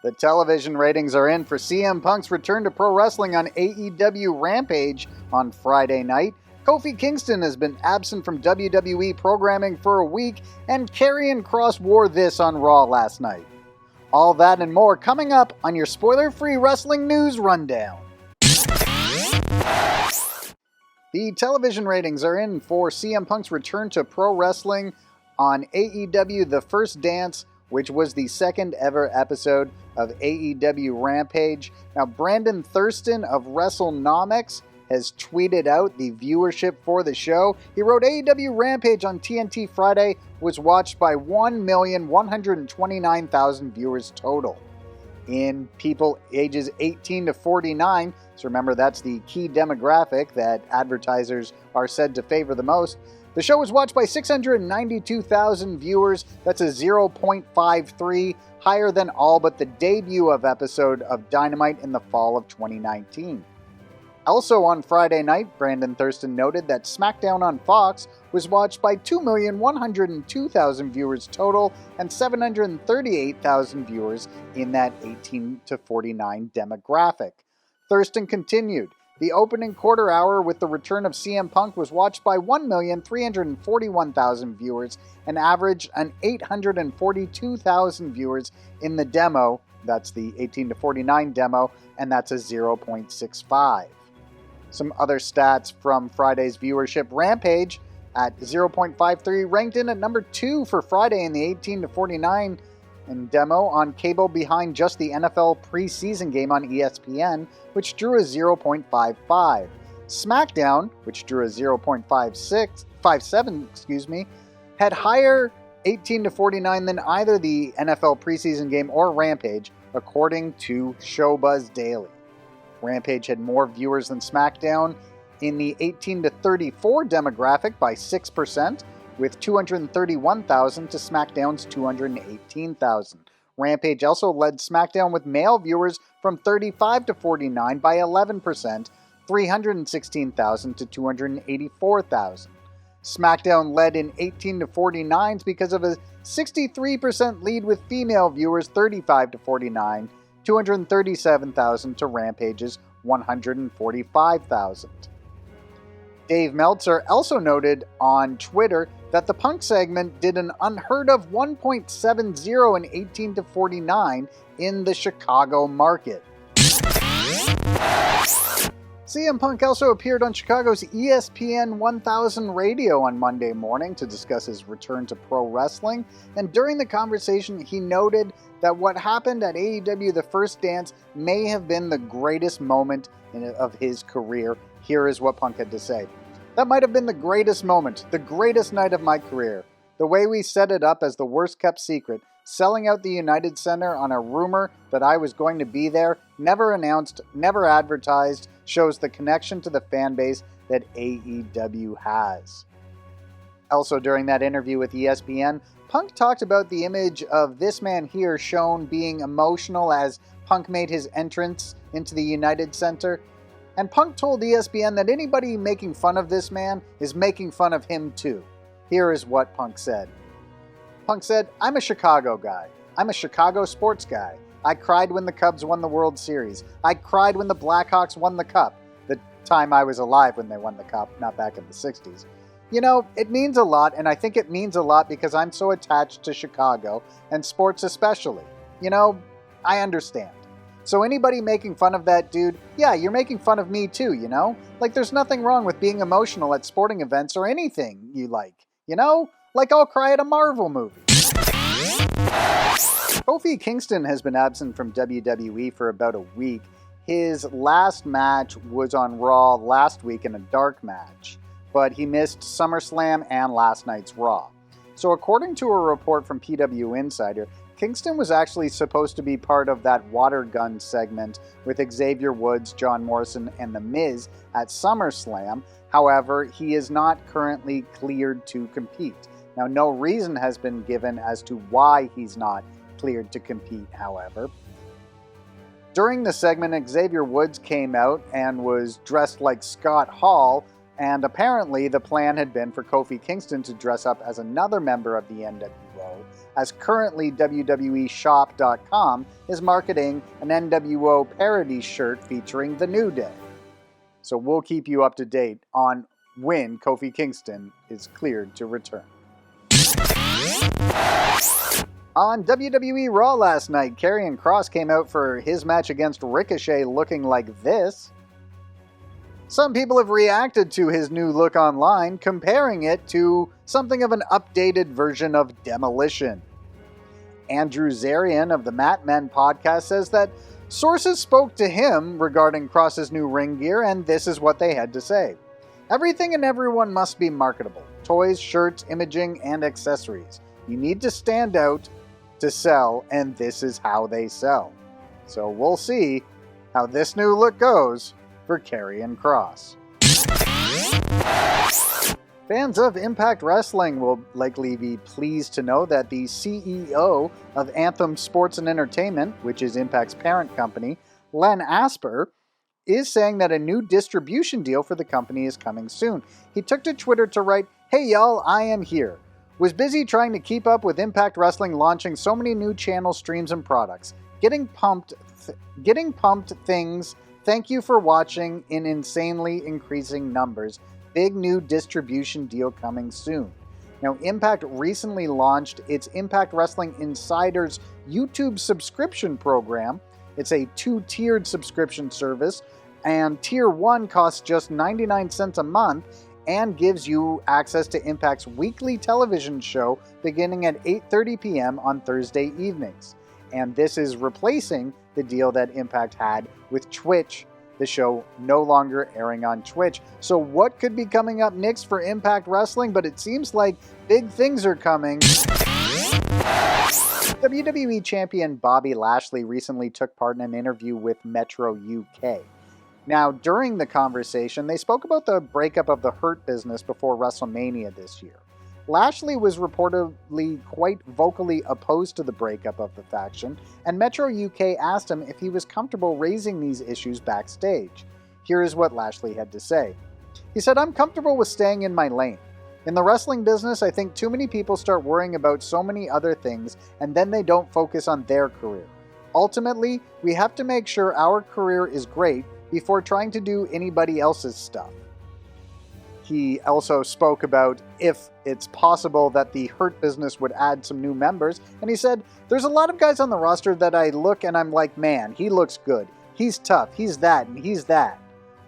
The television ratings are in for CM Punk's return to pro wrestling on AEW Rampage on Friday night. Kofi Kingston has been absent from WWE programming for a week, and Karrion wore this on Raw last night. All that and more coming up on your spoiler-free wrestling news rundown. The television ratings are in for CM Punk's return to pro wrestling on AEW The First Dance, which was the second ever episode of AEW Rampage. Now, Brandon Thurston of WrestleNomics has tweeted out the viewership for the show. He wrote, AEW Rampage on TNT Friday was watched by 1,129,000 viewers total. In people ages 18 to 49, so remember that's the key demographic that advertisers are said to favor the most, the show was watched by 692,000 viewers. That's a 0.53, higher than all but the debut of episode of Dynamite in the fall of 2019. Also on Friday night, Brandon Thurston noted that SmackDown on Fox was watched by 2,102,000 viewers total and 738,000 viewers in that 18 to 49 demographic. Thurston continued, the opening quarter hour with the return of CM Punk was watched by 1,341,000 viewers and averaged an 842,000 viewers in the demo, that's the 18 to 49 demo, and that's a 0.65. Some other stats from Friday's viewership. Rampage at 0.53 ranked in at number 2 for Friday in the 18 to 49 and demo on cable behind just the NFL preseason game on ESPN, which drew a 0.55. SmackDown, which drew a 0.57, had higher 18 to 49 than either the NFL preseason game or Rampage, according to Showbuzz Daily. Rampage had more viewers than SmackDown in the 18 to 34 demographic by 6%, with 231,000 to SmackDown's 218,000. Rampage also led SmackDown with male viewers from 35 to 49 by 11%, 316,000 to 284,000. SmackDown led in 18 to 49s because of a 63% lead with female viewers 35 to 49, 237,000 to Rampage's 145,000. Dave Meltzer also noted on Twitter that the Punk segment did an unheard of 1.70 in 18 to 49 in the Chicago market. CM Punk also appeared on Chicago's ESPN 1000 radio on Monday morning to discuss his return to pro wrestling, and during the conversation he noted that what happened at AEW The First Dance may have been the greatest moment of his career. Here is what Punk had to say. That might have been the greatest moment, the greatest night of my career. The way we set it up as the worst kept secret, selling out the United Center on a rumor that I was going to be there, never announced, never advertised, shows the connection to the fan base that AEW has. Also during that interview with ESPN, Punk talked about the image of this man here shown being emotional as Punk made his entrance into the United Center. And Punk told ESPN that anybody making fun of this man is making fun of him too. Here is what Punk said. Punk said, I'm a Chicago guy. I'm a Chicago sports guy. I cried when the Cubs won the World Series. I cried when the Blackhawks won the Cup. The time I was alive when they won the Cup, not back in the 60s. You know, it means a lot, and I think it means a lot because I'm so attached to Chicago, and sports especially. You know, I understand. So anybody making fun of that dude, yeah, you're making fun of me too, you know? Like, there's nothing wrong with being emotional at sporting events or anything you like, you know? Like, I'll cry at a Marvel movie. Kofi Kingston has been absent from WWE for about a week. His last match was on Raw last week in a dark match, but he missed SummerSlam and last night's Raw. So according to a report from PW Insider, Kingston was actually supposed to be part of that water gun segment with Xavier Woods, John Morrison, and The Miz at SummerSlam. However, he is not currently cleared to compete. Now, no reason has been given as to why he's not cleared to compete, however. During the segment, Xavier Woods came out and was dressed like Scott Hall, and apparently the plan had been for Kofi Kingston to dress up as another member of the NWO as currently WWEshop.com is marketing an NWO parody shirt featuring The New Day. So we'll keep you up to date on when Kofi Kingston is cleared to return. On WWE Raw last night, Karrion Kross came out for his match against Ricochet looking like this. Some people have reacted to his new look online, comparing it to something of an updated version of Demolition. Andrew Zarian of the Mat Men podcast says that sources spoke to him regarding Kross's new ring gear, and this is what they had to say. Everything and everyone must be marketable. Toys, shirts, imaging, and accessories. You need to stand out to sell, and this is how they sell. So we'll see how this new look goes for Karrion Kross. Fans of Impact Wrestling will likely be pleased to know that the CEO of Anthem Sports and Entertainment, which is Impact's parent company, Len Asper, is saying that a new distribution deal for the company is coming soon. He took to Twitter to write, "Hey y'all, I am here. Was busy trying to keep up with Impact Wrestling launching so many new channel streams and products. Getting pumped things. Thank you for watching in insanely increasing numbers. Big new distribution deal coming soon." Now, Impact recently launched its Impact Wrestling Insiders YouTube subscription program. It's a 2-tiered subscription service, and Tier 1 costs just 99 cents a month and gives you access to Impact's weekly television show beginning at 8:30 p.m. on Thursday evenings. And this is replacing the deal that Impact had with Twitch, the show no longer airing on Twitch. So what could be coming up next for Impact Wrestling? But it seems like big things are coming. WWE Champion Bobby Lashley recently took part in an interview with Metro UK. Now, during the conversation, they spoke about the breakup of the Hurt Business before WrestleMania this year. Lashley was reportedly quite vocally opposed to the breakup of the faction, and Metro UK asked him if he was comfortable raising these issues backstage. Here is what Lashley had to say. He said, "I'm comfortable with staying in my lane. In the wrestling business, I think too many people start worrying about so many other things, and then they don't focus on their career. Ultimately, we have to make sure our career is great before trying to do anybody else's stuff." He also spoke about if it's possible that the Hurt Business would add some new members, and he said, "There's a lot of guys on the roster that I look and I'm like, man, he looks good. He's tough. He's that, and he's that.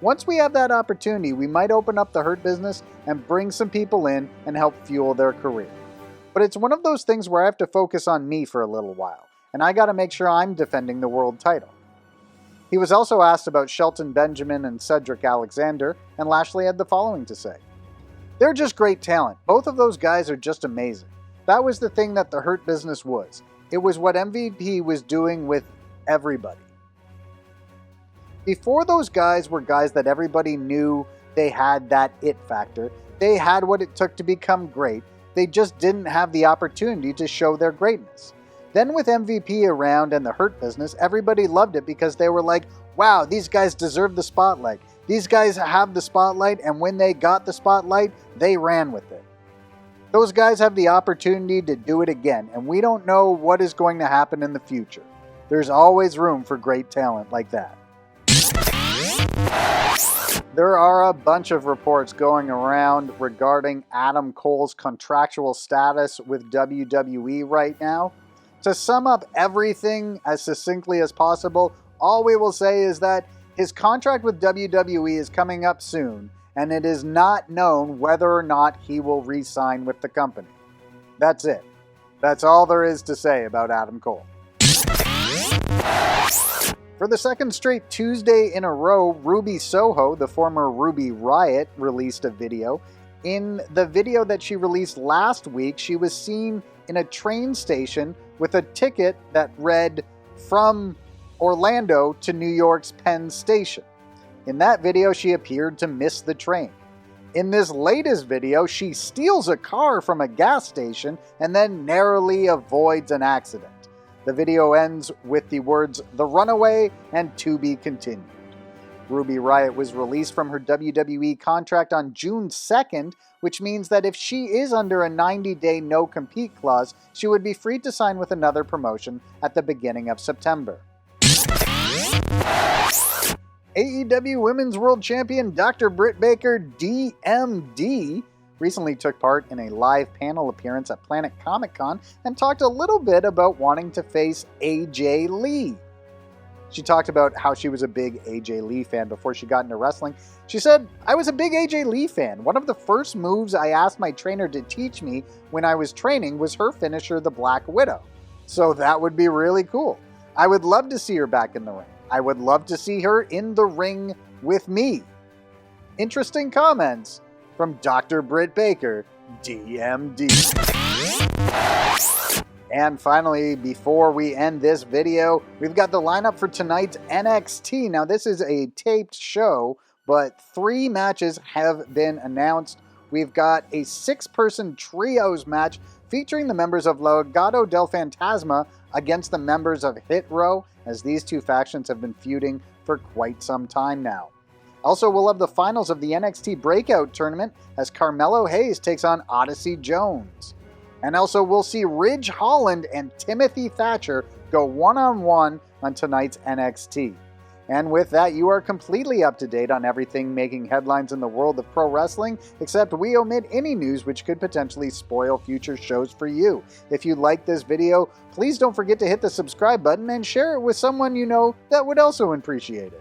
Once we have that opportunity, we might open up the Hurt Business and bring some people in and help fuel their career. But it's one of those things where I have to focus on me for a little while, and I gotta make sure I'm defending the world title." He was also asked about Shelton Benjamin and Cedric Alexander, and Lashley had the following to say. "They're just great talent. Both of those guys are just amazing. That was the thing that the Hurt Business was. It was what MVP was doing with everybody. Before those guys were guys that everybody knew they had that it factor. They had what it took to become great. They just didn't have the opportunity to show their greatness. Then with MVP around and the Hurt Business, everybody loved it because they were like, wow, these guys deserve the spotlight. These guys have the spotlight, and when they got the spotlight, they ran with it. Those guys have the opportunity to do it again, and we don't know what is going to happen in the future. There's always room for great talent like that." There are a bunch of reports going around regarding Adam Cole's contractual status with WWE right now. To sum up everything as succinctly as possible, all we will say is that his contract with WWE is coming up soon, and it is not known whether or not he will re-sign with the company. That's it. That's all there is to say about Adam Cole. For the second straight Tuesday in a row, Ruby Soho, the former Ruby Riott, released a video. In the video that she released last week, she was seen in a train station with a ticket that read, "From Orlando to New York's Penn Station." In that video, she appeared to miss the train. In this latest video, she steals a car from a gas station and then narrowly avoids an accident. The video ends with the words, "The Runaway" and "To be continued." Ruby Riott was released from her WWE contract on June 2nd, which means that if she is under a 90-day no-compete clause, she would be free to sign with another promotion at the beginning of September. AEW Women's World Champion Dr. Britt Baker, DMD, recently took part in a live panel appearance at Planet Comic Con and talked a little bit about wanting to face AJ Lee. She talked about how she was a big AJ Lee fan before she got into wrestling. She said, "I was a big AJ Lee fan. One of the first moves I asked my trainer to teach me when I was training was her finisher, the Black Widow. So that would be really cool. I would love to see her back in the ring. I would love to see her in the ring with me." Interesting comments from Dr. Britt Baker, DMD. And finally, before we end this video, we've got the lineup for tonight's NXT. Now, this is a taped show, but 3 matches have been announced. We've got a 6-person trios match featuring the members of Legado del Fantasma against the members of Hit Row, as these 2 factions have been feuding for quite some time now. Also, we'll have the finals of the NXT Breakout Tournament as Carmelo Hayes takes on Odyssey Jones. And also, we'll see Ridge Holland and Timothy Thatcher go one-on-one on tonight's NXT. And with that, you are completely up to date on everything making headlines in the world of pro wrestling, except we omit any news which could potentially spoil future shows for you. If you like this video, please don't forget to hit the subscribe button and share it with someone you know that would also appreciate it.